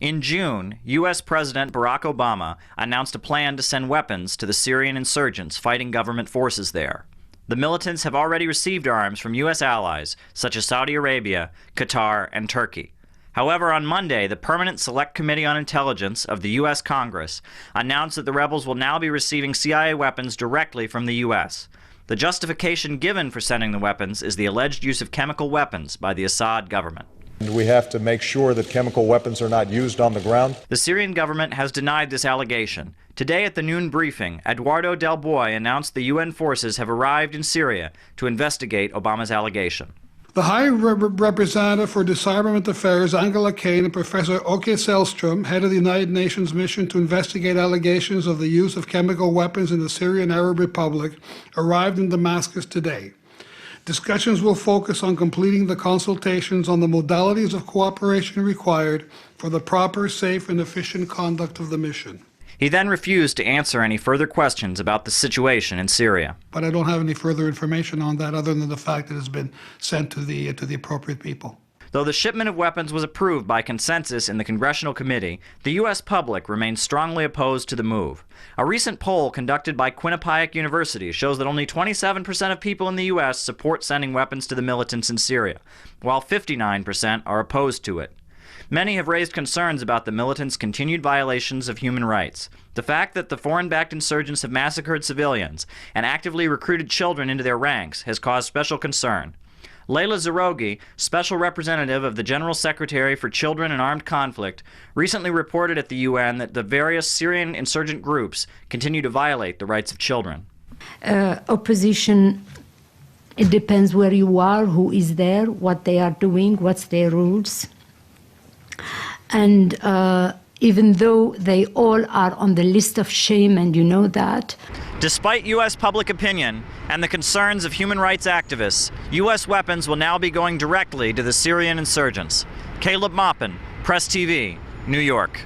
In June, U.S. President Barack Obama announced a plan to send weapons to the Syrian insurgents fighting government forces there. The militants have already received arms from U.S. allies such as Saudi Arabia, Qatar, and Turkey. However, on Monday, the Permanent Select Committee on Intelligence of the U.S. Congress announced that the rebels will now be receiving CIA weapons directly from the U.S. The justification given for sending the weapons is the alleged use of chemical weapons by the Assad government. We have to make sure that chemical weapons are not used on the ground. The Syrian government has denied this allegation. Today at the noon briefing, Eduardo Del Boy announced the UN forces have arrived in Syria to investigate Obama's allegation. The High Representative for Disarmament Affairs, Angela Kane, and Professor Åke Sellström, head of the United Nations mission to investigate allegations of the use of chemical weapons in the Syrian Arab Republic, arrived in Damascus today. Discussions will focus on completing the consultations on the modalities of cooperation required for the proper, safe, and efficient conduct of the mission. He then refused to answer any further questions about the situation in Syria. But I don't have any further information on that other than the fact that it's been sent to the appropriate people. Though the shipment of weapons was approved by consensus in the Congressional Committee, the U.S. public remains strongly opposed to the move. A recent poll conducted by Quinnipiac University shows that only 27% of people in the U.S. support sending weapons to the militants in Syria, while 59% are opposed to it. Many have raised concerns about the militants' continued violations of human rights. The fact that the foreign-backed insurgents have massacred civilians and actively recruited children into their ranks has caused special concern. Leila Zerougi, Special Representative of the General Secretary for Children and Armed Conflict, recently reported at the UN that the various Syrian insurgent groups continue to violate the rights of children. Opposition, it depends where you are, who is there, what they are doing, what's their rules. And even though they all are on the list of shame, and you know that. Despite U.S. public opinion and the concerns of human rights activists, U.S. weapons will now be going directly to the Syrian insurgents. Caleb Maupin, Press TV, New York.